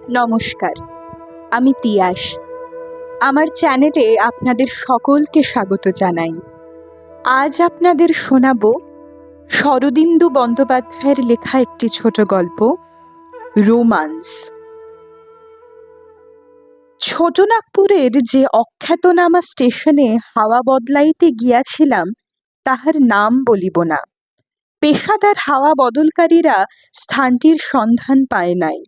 নমস্কার, আমি তিয়াস। আমার চ্যানেলে আপনাদের সকলকে স্বাগত জানাই। আজ আপনাদের শোনাব শরদিন্দু বন্দ্যোপাধ্যায়ের লেখা একটি ছোট গল্প, রোমান্স। ছোটনাগপুরের যে অখ্যাতনামা স্টেশনে হাওয়া বদলাইতে গিয়াছিলাম তাহার নাম বলিব না। পেশাদার হাওয়া বদলকারীরা স্থানটির সন্ধান পায় নাই।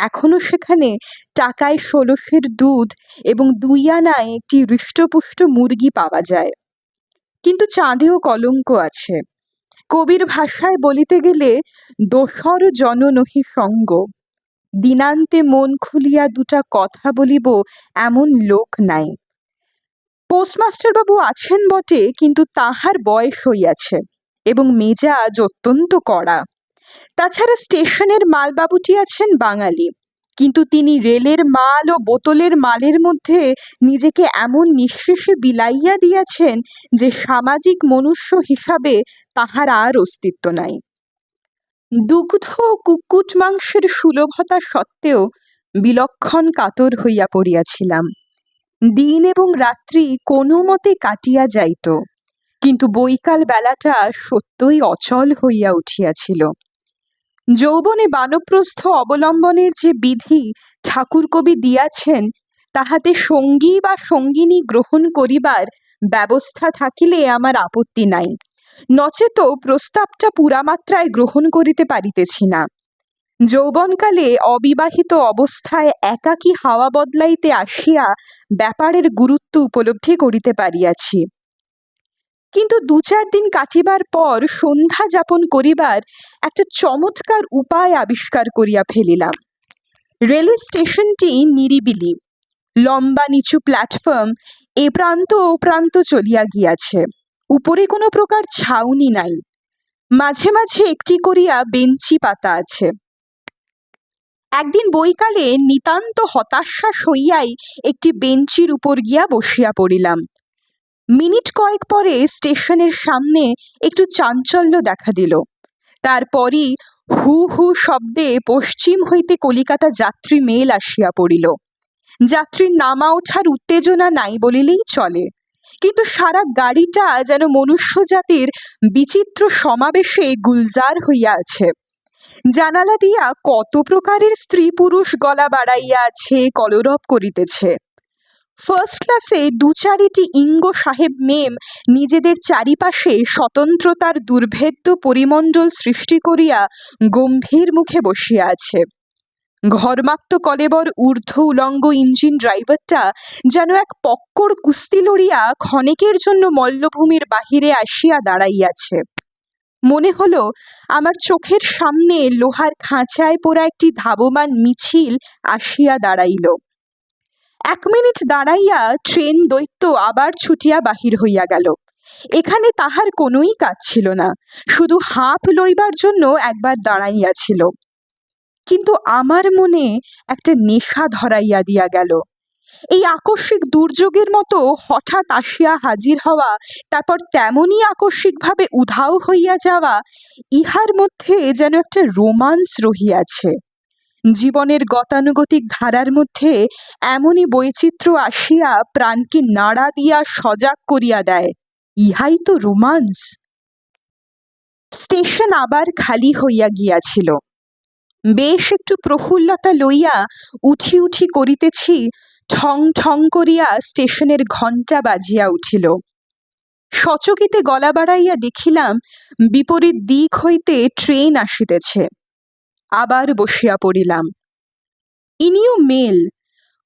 এখনো সেখানে টাকায় ১৬০০ দুধ এবং ২ আনায় একটি হৃষ্টপুষ্ট মুরগি পাওয়া যায়, কিন্তু চাঁদেও কলঙ্ক আছে। কবির ভাষায় বলিতে গেলে দোসর জন নহি সঙ্গ, দিনান্তে মন খুলিয়া দুটা কথা বলিব এমন লোক নাই। পোস্টমাস্টার বাবু আছেন বটে, কিন্তু তাহার বয়স হইয়াছে এবং মেজাজ অত্যন্ত কড়া। তাছাড়া স্টেশনের মালবাবুটি আছেন বাঙালি, কিন্তু তিনি রেলের মাল ও বোতলের মালের মধ্যে নিজেকে এমন নিঃশেষে বিলাইয়া দিয়াছেন যে সামাজিক মনুষ্য হিসাবে তাহার আর অস্তিত্ব নাই। দুগ্ধ ও কুক্কুট মাংসের সুলভতা সত্ত্বেও বিলক্ষণ কাতর হইয়া পড়িয়াছিলাম। দিন এবং রাত্রি কোনো মতে কাটিয়া যাইত, কিন্তু বৈকাল বেলাটা সত্যই অচল হইয়া উঠিয়াছিল। যৌবনে বানপ্রস্থ অবলম্বনের যে বিধি ঠাকুরকবি দিয়াছেন, তাহাতে সঙ্গী বা সঙ্গিনী গ্রহণ করিবার ব্যবস্থা থাকিলে আমার আপত্তি নাই, নচেত প্রস্তাবটা পুরামাত্রায় গ্রহণ করিতে পারিতেছি না। যৌবনকালে অবিবাহিত অবস্থায় একাকী হাওয়া বদলাইতে আসিয়া ব্যাপারের গুরুত্ব উপলব্ধি করিতে পারিয়াছি, কিন্তু ২-৪ দিন কাটিবার পর সন্ধ্যা যাপন করিবার একটা চমৎকার উপায় আবিষ্কার করিয়া ফেলিলাম। রেল স্টেশনটি নিরিবিলি, লম্বা নিচু প্ল্যাটফর্ম এ প্রান্ত ও প্রান্ত চলিয়া গিয়াছে। উপরে কোনো প্রকার ছাউনি নাই, মাঝে মাঝে একটি করিয়া বেঞ্চি পাতা আছে। একদিন বৈকালে নিতান্ত হতাশ্বাস হইয়াই একটি বেঞ্চির উপর গিয়া বসিয়া পড়িলাম। মিনিট কয়েক পরে স্টেশনের সামনে একটু চাঞ্চল্য দেখা দিল। তারপরই হু হু শব্দে পশ্চিম হইতে কলিকাতা যাত্রী মেল আসিয়া পড়িল। যাত্রীর নামা ওঠার উত্তেজনা নাই বলিলেই চলে, কিন্তু সারা গাড়িটা যেন মনুষ্য জাতির বিচিত্র সমাবেশে গুলজার হইয়া আছে। জানালা দিয়া কত প্রকারের স্ত্রী পুরুষ গলা বাড়াইয়া আছে, কলরব করিতেছে। ফার্স্ট ক্লাসে ২-৪টি ইঙ্গ সাহেব মেম নিজেদের চারিপাশে স্বতন্ত্রতার দুর্ভেদ্য পরিমণ্ডল সৃষ্টি করিয়া গম্ভীর মুখে বসিয়া আছে। ঘর্মাক্ত কলেবর ঊর্ধ্ব উলঙ্গ ইঞ্জিন ড্রাইভারটা যেন এক পক্কর কুস্তি লড়িয়া ক্ষণেকের জন্য মল্লভূমির বাহিরে আসিয়া দাঁড়াইয়াছে। মনে হলো আমার চোখের সামনে লোহার খাঁচায় পোড়া একটি ধাবমান মিছিল আসিয়া দাঁড়াইল। ১ মিনিট দাঁড়াইয়া ট্রেন দৈত্য আবার ছুটিয়া বাহির হইয়া গেল। এখানে তাহার কোনোই কাজ ছিল না, শুধু হাঁপ লইবার জন্য একবার দাঁড়াইয়াছিল। কিন্তু আমার মনে একটা নেশা ধরাইয়া দিয়া গেল। এই আকস্মিক দুর্যোগের মতো হঠাৎ আসিয়া হাজির হওয়া, তারপর তেমনই আকস্মিকভাবে উধাও হইয়া যাওয়া, ইহার মধ্যে যেন একটা রোমান্স রহিয়াছে। জীবনের গতানুগতিক ধারার মধ্যে এমনই বৈচিত্র্য আসিয়া প্রাণকে নাড়া দিয়া সজাগ করিয়া দেয়, ইহাই তো রোমান্স। স্টেশন আবার খালি হইয়া গিয়াছিল। বেশ একটু প্রফুল্লতা লইয়া উঠি উঠি করিতেছি, ঠং ঠং করিয়া স্টেশনের ঘণ্টা বাজিয়া উঠিল। সচকিতে গলা বাড়াইয়া দেখিলাম বিপরীত দিক হইতে ট্রেন আসিতেছে। আবার বসিয়া পড়িলাম। ইনিও মেল,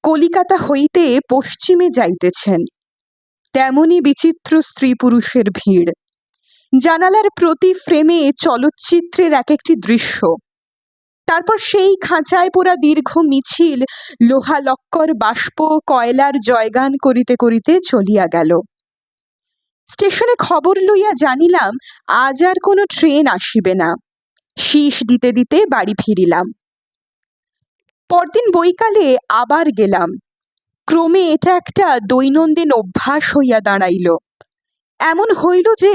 কলিকাতা হইতে পশ্চিমে যাইতেছেন। তেমনি বিচিত্র স্ত্রী পুরুষের ভিড়। জানালার প্রতি ফ্রেমে চলচ্চিত্রের এক একটি দৃশ্য। তারপর সেই খাঁচায় পোড়া দীর্ঘ মিছিল লোহা লক্কর বাষ্প কয়লার জয়গান করিতে করিতে চলিয়া গেল। স্টেশনে খবর লইয়া জানিলাম আজ আর কোনো ট্রেন আসিবে না। শীষ দিতে দিতে বাড়ি ফিরিলাম। পরদিন বৈকালে আবার গেলাম। ক্রমে এটা একটা দৈনন্দিন অভ্যাস হইয়া দাঁড়াইল। এমন হইল যে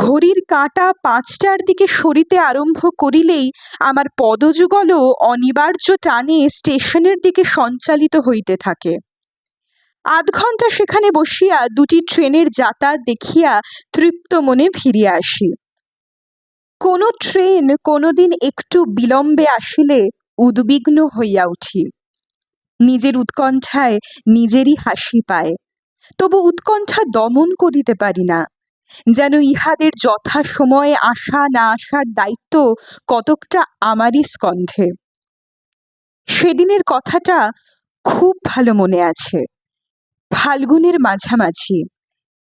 ঘড়ির কাঁটা ৫টার দিকে সরিতে আরম্ভ করিলেই আমার পদযুগলও অনিবার্য টানে স্টেশনের দিকে সঞ্চালিত হইতে থাকে। আধঘণ্টা সেখানে বসিয়া দুটি ট্রেনের যাতায়াত দেখিয়া তৃপ্ত মনে ফিরিয়া আসি। কোনো ট্রেন কোনোদিন একটু বিলম্বে আসিলে উদ্বিগ্ন হইয়া উঠি। নিজের উৎকণ্ঠায় নিজেরই হাসি পায়, তবু উৎকণ্ঠা দমন করিতে পারি না। যেন ইহাদের যথা সময়ে আসা না আসার দায়িত্ব কতকটা আমারই স্কন্ধে। সেদিনের কথাটা খুব ভালো মনে আছে। ফাল্গুনের মাঝামাঝি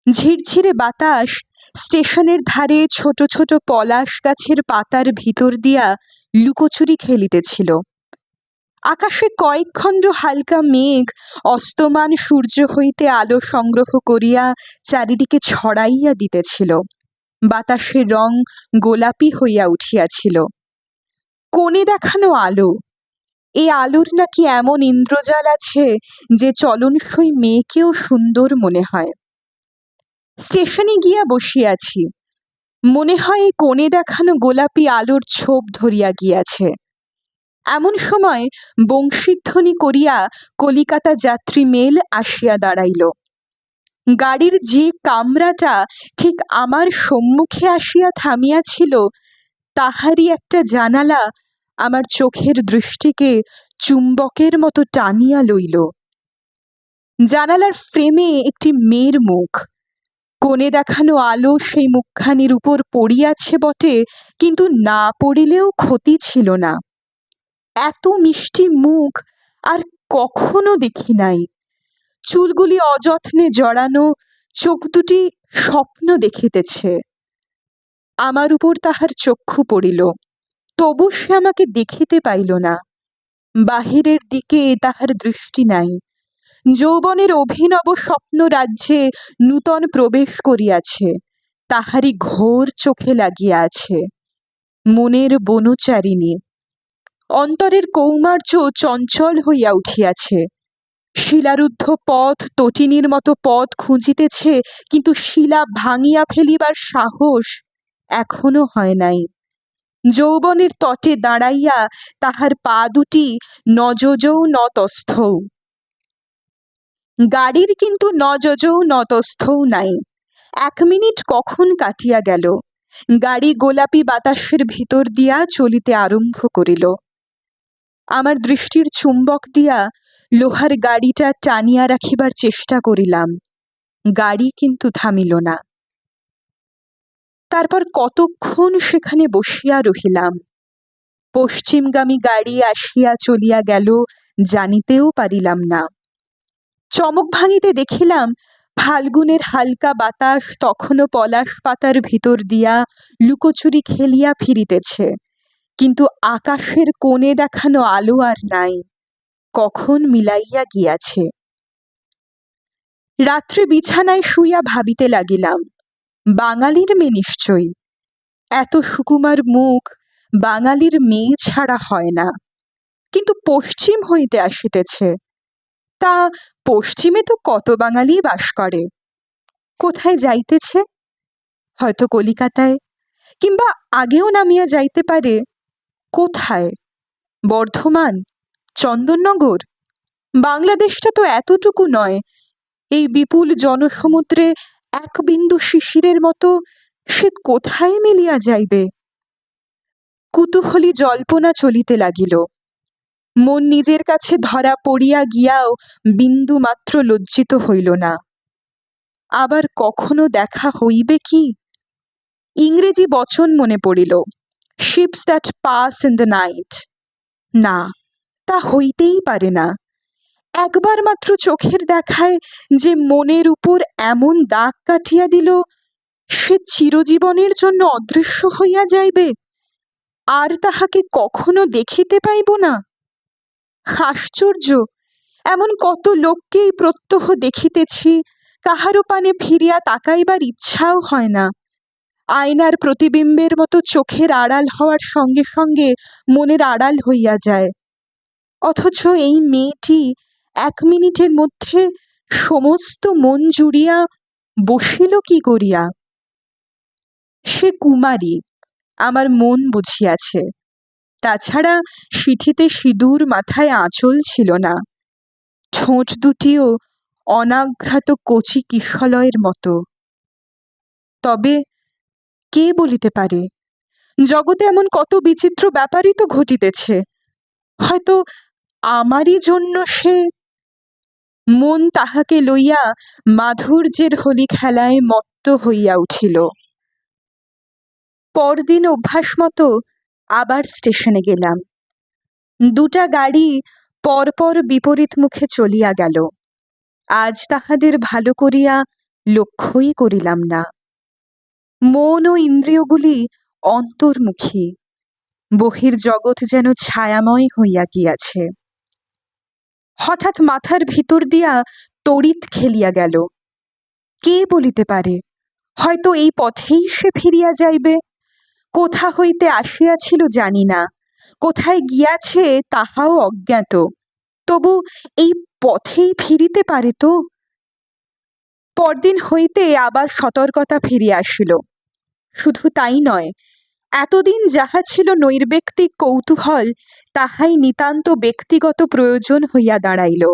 ঝিরঝিরে বাতাস স্টেশনের ধারে ছোট ছোট পলাশ গাছের পাতার ভিতর দিয়া লুকোচুরি খেলিতেছিল। আকাশে কয়েক খণ্ড হালকা মেঘ অস্তমান সূর্য হইতে আলো সংগ্রহ করিয়া চারিদিকে ছড়াইয়া দিতেছিল। বাতাসের রং গোলাপি হইয়া উঠিয়াছিল। কোণে দেখানো আলো, এই আলোর নাকি এমন ইন্দ্রজাল আছে যে চলনসই মেয়েকেও সুন্দর মনে হয়। স্টেশনে গিয়া বসিয়াছি, মনে হয় এই কোণে দেখানো গোলাপি আলোর ছোপ ধরিয়া গিয়াছে। এমন সময় বংশীধ্বনি করিয়া কলিকাতা যাত্রী মেল আসিয়া দাঁড়াইল। গাড়ির যে কামরাটা ঠিক আমার সম্মুখে আসিয়া থামিয়াছিল তাহারই একটা জানালা আমার চোখের দৃষ্টিকে চুম্বকের মতো টানিয়া লইল। জানালার ফ্রেমে একটি মেয়ের মুখ। কোণে দেখানো আলো সেই মুখখানির উপর পড়িয়াছে বটে, কিন্তু না পড়িলেও ক্ষতি ছিল না। এত মিষ্টি মুখ আর কখনো দেখি নাই। চুলগুলি অযত্নে জড়ানো, চোখ দুটি স্বপ্ন দেখিতেছে। আমার উপর তাহার চক্ষু পড়িল, তবু সে আমাকে দেখিতে পাইল না। বাহিরের দিকে তাহার দৃষ্টি নাই। যৌবনের অভিনব স্বপ্ন রাজ্যে নূতন প্রবেশ করিয়াছে, তাহারই ঘোর চোখে লাগিয়া আছে। মনের বনচারিণী, অন্তরের কৌমার্য চঞ্চল হইয়া উঠিয়াছে। শিলারুদ্ধ পথ তটিনীর মতো পথ খুঁজিতেছে, কিন্তু শিলা ভাঙিয়া ফেলিবার সাহস এখনো হয় নাই। যৌবনের তটে দাঁড়াইয়া তাহার পা দুটি নজজৌ নতস্থৌ। গাড়ির কিন্তু নজজৌ নতস্থৌ নাই। ১ মিনিট কখন কাটিয়া গেল। গাড়ি গোলাপি বাতাসের ভিতর দিয়া চলিতে আরম্ভ করিল। আমার দৃষ্টির চুম্বক দিয়া লোহার গাড়িটা টানিয়া রাখিবার চেষ্টা করিলাম। গাড়ি কিন্তু থামিল না। তারপর কতক্ষণ সেখানে বসিয়া রহিলাম। পশ্চিমগামী গাড়ি আসিয়া চলিয়া গেল জানিতেও পারিলাম না। চমক ভাঙিতে দেখিলাম ফাল্গুনের হালকা বাতাস তখনও পলাশ পাতার ভিতর দিয়া লুকোচুরি খেলিয়া ফিরিতেছে, কিন্তু আকাশের কোণে দেখানো আলো আর নাই, কখন মিলাইয়া গিয়াছে। রাত্রে বিছানায় শুইয়া ভাবিতে লাগিলাম, বাঙালির মেয়ে নিশ্চয়ই। এত সুকুমার মুখ বাঙালির মেয়ে ছাড়া হয় না, কিন্তু পশ্চিম হইতে আসিতেছে। তা পশ্চিমে তো কত বাঙালি বাস করে। কোথায় যাইতেছে? হয়তো কলিকাতায়, কিংবা আগেও নামিয়া যাইতে পারে। কোথায়? বর্ধমান, চন্দননগর? বাংলাদেশটা তো এতটুকু নয়। এই বিপুল জনসমুদ্রে এক বিন্দু শিশিরের মতো সে কোথায় মিলিয়া যাইবে? কুতূহলী জল্পনা চলিতে লাগিল। মন নিজের কাছে ধরা পড়িয়া গিয়াও বিন্দু মাত্র লজ্জিত হইল না। আবার কখনো দেখা হইবে কি? ইংরেজি বচন মনে পড়িল, ships that pass in the night. না, তা হইতেই পারে না। একবার মাত্র চোখের দেখায় যে মনের উপর এমন দাগ কাটিয়া দিল, সে চিরজীবনের জন্য অদৃশ্য হইয়া যাইবে, আর তাহাকে কখনো দেখিতে পাইব না। আশ্চর্য! এমন কত লোককেই প্রত্যহ দেখিতেছি, কাহারও পানে ফিরিয়া তাকাইবার ইচ্ছাও হয় না। আয়নার প্রতিবিম্বের মতো চোখের আড়াল হওয়ার সঙ্গে সঙ্গে মনের আড়াল হইয়া যায়। অথচ এই মেয়েটি ১ মিনিটের মধ্যে সমস্ত মন জুড়িয়া বসিল কি করিয়া? সে কুমারী, আমার মন বুঝিয়াছে। তাছাড়া সিঁথিতে সিঁদুর, মাথায় আঁচল ছিল না। ঠোঁট দুটিও অনাঘ্রাত কচি কিশলয়ের মতো। তবে কে বলিতে পারে, জগতে এমন কত বিচিত্র ব্যাপারই তো ঘটিতেছে। হয়তো আমারই জন্য সে। মন তাহাকে লইয়া মাধুর্যের হোলি খেলায় মত্ত হইয়া উঠিল। পরদিন অভ্যাস মতো আবার স্টেশনে গেলাম। দুটা গাড়ি পরপর বিপরীত মুখে চলিয়া গেল। আজ তাহাদের ভালো করিয়া লক্ষ্যই করিলাম না। মন ও ইন্দ্রিয়গুলি অন্তর্মুখী, বহির্জগৎ যেন ছায়াময় হইয়া গিয়াছে। হঠাৎ মাথার ভিতর দিয়া তড়িৎ খেলিয়া গেল, কে বলিতে পারে, হয়তো এই পথেই সে ফিরিয়া যাইবে। কোথা হইতে আসিয়াছিল জানি না, কোথায় গিয়াছে তাহাও অজ্ঞাত, তবু এই পথেই ফিরিতে পারে তো। পরদিন হইতে আবার সতর্কতা ফিরিয়া আসিল। শুধু তাই নয়, এতদিন যাহা ছিল নৈর্ব্যক্তিক কৌতূহল, তাহাই নিতান্ত ব্যক্তিগত প্রয়োজন হইয়া দাঁড়াইল।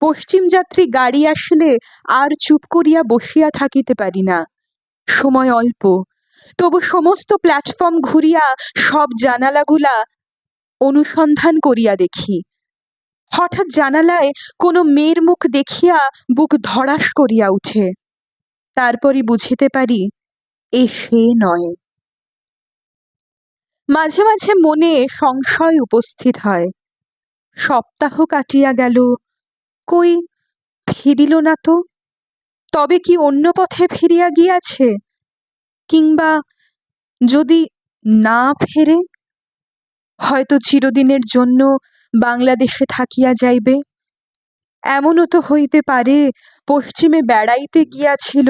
পশ্চিম যাত্রী গাড়ি আসিলে আর চুপ করিয়া বসিয়া থাকিতে পারি না। সময় অল্প, তবু সমস্ত প্ল্যাটফর্ম ঘুরিয়া সব জানালাগুলা অনুসন্ধান করিয়া দেখি। হঠাৎ জানালায় কোনো মেয়ের মুখ দেখিয়া বুক ধড়াস করিয়া উঠে। তারপরই বুঝিতে পারি এ সে নয়। মাঝে মাঝে মনে সংশয় উপস্থিত হয়, সপ্তাহ কাটিয়া গেল, কই ফিরিল না তো। তবে কি অন্য পথে ফিরিয়া গিয়াছে? কিংবা যদি না ফেরে, হয়তো চিরদিনের জন্য বাংলাদেশে থাকিয়া যাইবে। এমনও তো হইতে পারে পশ্চিমে বেড়াইতে গিয়াছিল,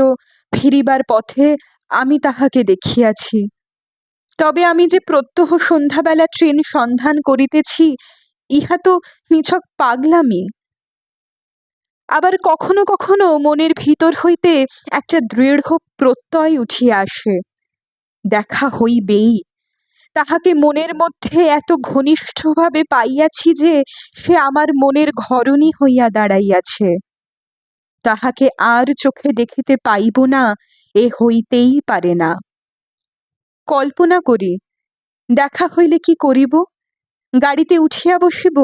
ফিরিবার পথে আমি তাহাকে দেখিয়াছি। তবে আমি যে প্রত্যহ সন্ধ্যাবেলা ট্রেন সন্ধান করিতেছি, ইহা তো নিছক পাগলামি। আবার কখনো কখনো মনের ভিতর হইতে একটা দৃঢ় প্রত্যয় উঠিয়া আসে, দেখা হইবেই। তাহাকে মনের মধ্যে এত ঘনিষ্ঠভাবে পাইয়াছি যে সে আমার মনের ঘরণী হইয়া দাঁড়াইয়াছে। তাহাকে আর চোখে দেখিতে পাইব না, এ হইতেই পারে না। কল্পনা করি, দেখা হইলে কি করিব? গাড়িতে উঠিয়া বসিব,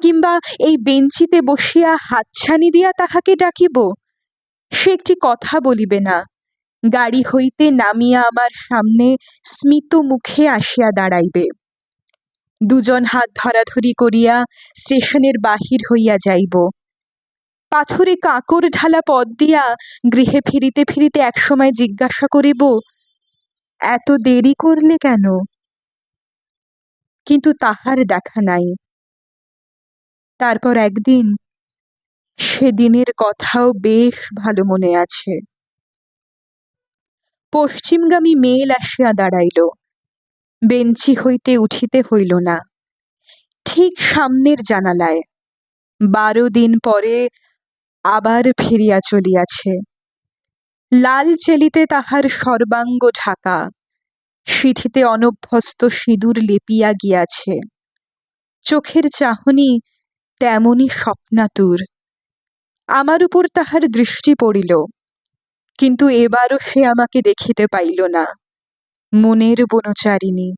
কিংবা এই বেঞ্চিতে বসিয়া হাতছানি দিয়া তাহাকে ডাকিব? সে একটি কথা বলিবে না, গাড়ি হইতে নামিয়া আমার সামনে স্মিত মুখে আসিয়া দাঁড়াইবে। দুজন হাত ধরাধরি করিয়া স্টেশনের বাহির হইয়া যাইব। পাথরে কাঁকর ঢালা পথ দিয়া গৃহে ফিরিতে ফিরিতে একসময় জিজ্ঞাসা করিব, এত দেরি করলে কেন? কিন্তু তাহার দেখা নাই। তারপর একদিন, সেদিনের কথাও বেশ ভালো মনে আছে। পশ্চিমগামী মেল আসিয়া দাঁড়াইল। বেঞ্চি হইতে উঠিতে হইল না, ঠিক সামনের জানালায়। 12 দিন পরে আবার ফিরিয়া চলিয়াছে। লাল চেলিতে তাহার সর্বাঙ্গ ঢাকা, সিঁথিতে অনভ্যস্ত সিঁদুর লেপিয়া গিয়াছে। চোখের চাহনি তেমনি স্বপ্নাতুর। আমার উপর তাহার দৃষ্টি পড়িল, কিন্তু এবারও সে আমাকে দেখিতে পাইল না। মনের বনচারিণী।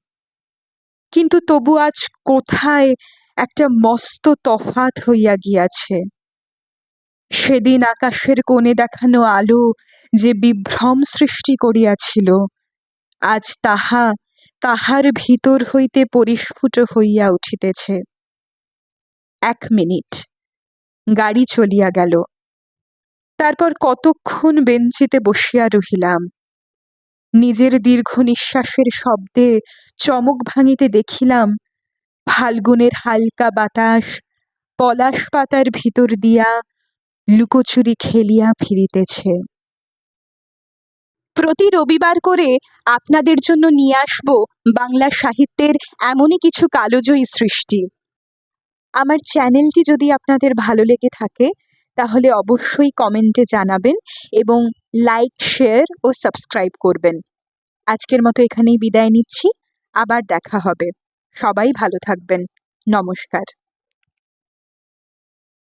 কিন্তু তবু আজ কোথায় একটা মস্ত তফাত হইয়া গিয়াছে। সেদিন আকাশের কোণে দেখানো আলো যে বিভ্রম সৃষ্টি করিয়াছিল, আজ তাহা তাহার ভিতর হইতে পরিস্ফুট হইয়া উঠিতেছে। 1 মিনিট, গাড়ি চলিয়া গেল। তারপর কতক্ষণ বেঞ্চিতে বসিয়া রহিলাম। নিজের দীর্ঘ নিঃশ্বাসের শব্দে চমক ভাঙিতে দেখিলাম, ফাল্গুনের হালকা বাতাস পলাশ পাতার ভিতর দিয়া লুকোচুরি খেলিয়া ফিরিতেছে। প্রতি রবিবার করে আপনাদের জন্য নিয়ে আসব বাংলা সাহিত্যের এমনই কিছু কালজয়ী সৃষ্টি। আমার চ্যানেলটি যদি আপনাদের ভালো লেগে থাকে, তাহলে অবশ্যই কমেন্টে জানাবেন এবং লাইক, শেয়ার ও সাবস্ক্রাইব করবেন। আজকের মতো এখানেই বিদায় নিচ্ছি। আবার দেখা হবে। সবাই ভালো থাকবেন। নমস্কার।